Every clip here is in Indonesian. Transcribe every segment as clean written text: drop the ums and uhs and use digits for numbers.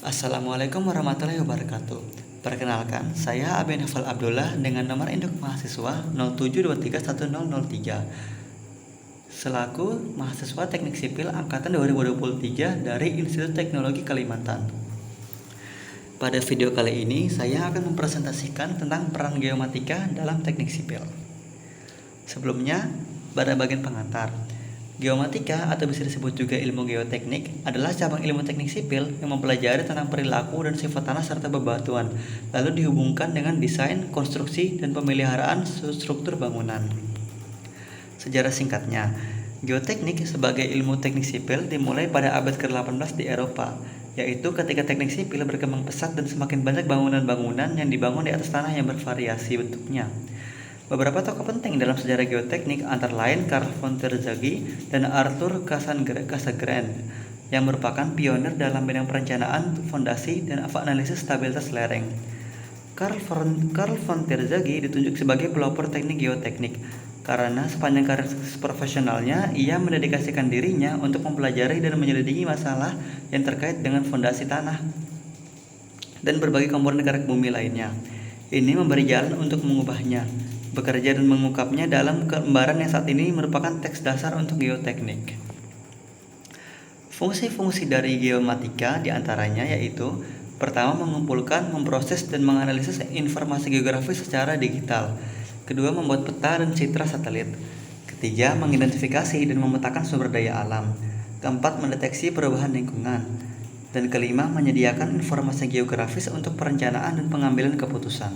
Assalamualaikum warahmatullahi wabarakatuh. Perkenalkan, saya Aben Hafal Abdullah dengan nomor induk mahasiswa 07231003 selaku mahasiswa Teknik Sipil angkatan 2023 dari Institut Teknologi Kalimantan. Pada video kali ini, saya akan mempresentasikan tentang peran geomatika dalam teknik sipil. Sebelumnya, pada bagian pengantar, geomatika atau bisa disebut juga ilmu geoteknik adalah cabang ilmu teknik sipil yang mempelajari tentang perilaku dan sifat tanah serta bebatuan, lalu dihubungkan dengan desain, konstruksi, dan pemeliharaan struktur bangunan. Sejarah singkatnya, geoteknik sebagai ilmu teknik sipil dimulai pada abad ke-18 di Eropa, yaitu ketika teknik sipil berkembang pesat dan semakin banyak bangunan-bangunan yang dibangun di atas tanah yang bervariasi bentuknya. Beberapa tokoh penting dalam sejarah geoteknik antara lain Carl von Terzaghi dan Arthur Cassegrain yang merupakan pionir dalam bidang perencanaan fondasi dan analisis stabilitas lereng. Carl von Terzaghi ditunjuk sebagai pelopor teknik geoteknik karena sepanjang karir profesionalnya ia mendedikasikan dirinya untuk mempelajari dan menyelidiki masalah yang terkait dengan fondasi tanah dan berbagai komponen gerak bumi lainnya. Ini memberi jalan untuk mengubahnya, bekerja dan mengungkapnya dalam lembaran yang saat ini merupakan teks dasar untuk geoteknik. Fungsi-fungsi dari geomatika diantaranya yaitu: pertama, mengumpulkan, memproses, dan menganalisis informasi geografis secara digital. Kedua, membuat peta dan citra satelit. Ketiga, mengidentifikasi dan memetakan sumber daya alam. Keempat, mendeteksi perubahan lingkungan. Dan kelima, menyediakan informasi geografis untuk perencanaan dan pengambilan keputusan.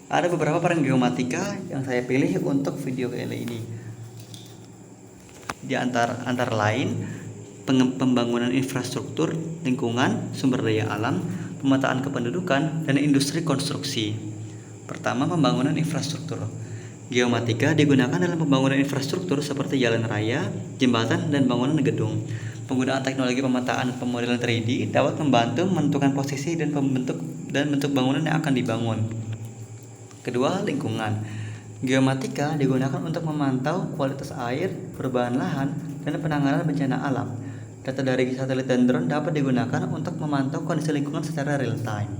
Ada beberapa peran geomatika yang saya pilih untuk video kali ini. Di antara lain, pembangunan infrastruktur, lingkungan, sumber daya alam, pemetaan kependudukan, dan industri konstruksi. Pertama, pembangunan infrastruktur. Geomatika digunakan dalam pembangunan infrastruktur seperti jalan raya, jembatan, dan bangunan gedung. Penggunaan teknologi pemetaan pemodelan 3D dapat membantu menentukan posisi dan bentuk bangunan yang akan dibangun. Kedua, lingkungan. Geomatika digunakan untuk memantau kualitas air, perubahan lahan, dan penanganan bencana alam. Data dari satelit dan drone dapat digunakan untuk memantau kondisi lingkungan secara real time.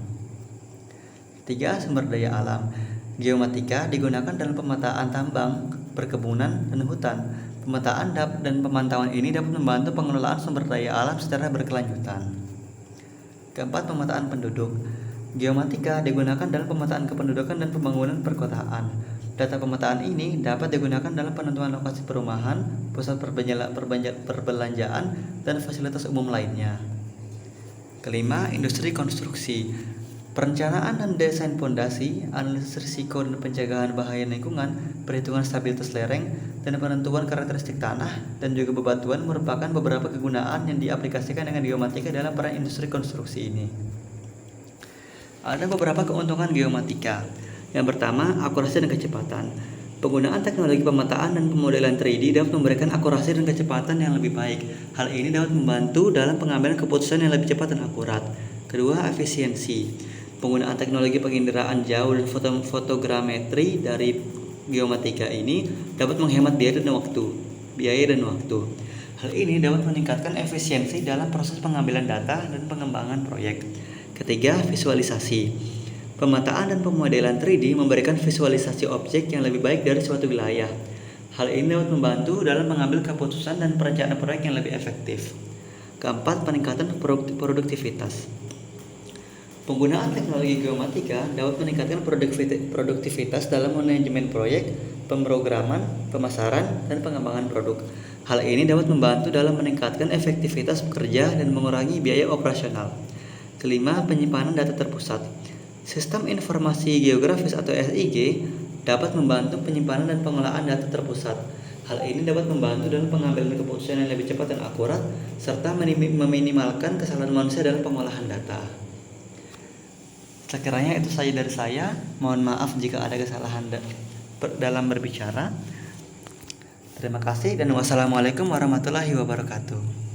Tiga, sumber daya alam. Geomatika digunakan dalam pemetaan tambang, perkebunan, dan hutan. Pemetaan dan pemantauan ini dapat membantu pengelolaan sumber daya alam secara berkelanjutan. Keempat, pemetaan penduduk. Geomatika digunakan dalam pemetaan kependudukan dan pembangunan perkotaan. Data pemetaan ini dapat digunakan dalam penentuan lokasi perumahan, pusat perbelanjaan, dan fasilitas umum lainnya. Kelima, industri konstruksi. Perencanaan dan desain fondasi, analisis risiko dan pencegahan bahaya lingkungan, perhitungan stabilitas lereng, dan penentuan karakteristik tanah dan juga bebatuan merupakan beberapa kegunaan yang diaplikasikan dengan geomatika dalam peran industri konstruksi ini. Ada beberapa keuntungan geomatika. Yang pertama, akurasi dan kecepatan. Penggunaan teknologi pemetaan dan pemodelan 3D dapat memberikan akurasi dan kecepatan yang lebih baik. Hal ini dapat membantu dalam pengambilan keputusan yang lebih cepat dan akurat. Kedua, efisiensi. Penggunaan teknologi penginderaan jauh dan fotogrametri dari geomatika ini dapat menghemat biaya dan waktu. Hal ini dapat meningkatkan efisiensi dalam proses pengambilan data dan pengembangan proyek. Ketiga, visualisasi. Pemetaan dan pemodelan 3D memberikan visualisasi objek yang lebih baik dari suatu wilayah. Hal ini dapat membantu dalam mengambil keputusan dan perencanaan proyek yang lebih efektif. Keempat, peningkatan produktivitas. Penggunaan teknologi geomatika dapat meningkatkan produktivitas dalam manajemen proyek, pemrograman, pemasaran, dan pengembangan produk. Hal ini dapat membantu dalam meningkatkan efektivitas bekerja dan mengurangi biaya operasional. Kelima, penyimpanan data terpusat. Sistem informasi geografis atau SIG dapat membantu penyimpanan dan pengolahan data terpusat. Hal ini dapat membantu dalam pengambilan keputusan yang lebih cepat dan akurat, serta meminimalkan kesalahan manusia dalam pengolahan data. Sekiranya itu saja dari saya. Mohon maaf jika ada kesalahan dalam berbicara. Terima kasih dan wassalamualaikum warahmatullahi wabarakatuh.